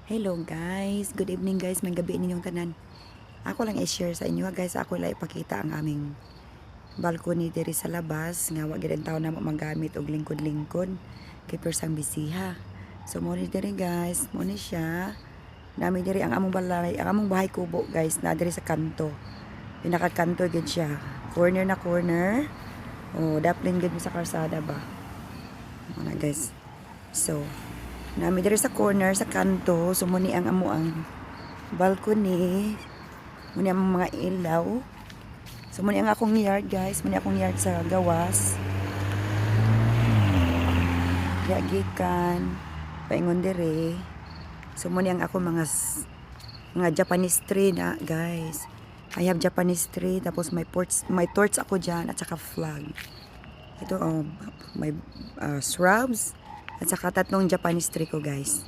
Hello guys, good evening guys, may gabi ninyong tanan. Ako lang i-share sa inyo guys, ako lang ipakita ang aming balcony diri sa labas nga wa gyud tawo na magamit og lingkod-lingkod kay persang bisiha. So mo ni diri guys, mo ni siya. Nami diri ang among balay, ang among bahay kubo guys, na diri sa kanto. Pinaka-kanto gid siya. Corner na corner. Oh, daplin gid mo sa karsada ba. Ano guys. So, nami diri sa corner sa kanto, sumuni ang amo ang balcony, muni ang mga ilaw. Sumuni ang akong yard guys, muni akong yard sa gawas. Gikan paingon diri. Sumuni ang ako mga Japanese tree na guys. I have Japanese tree, tapos may torch ako diyan at saka flag. Ito may shrubs at saka tatlong Japanese tree ko guys.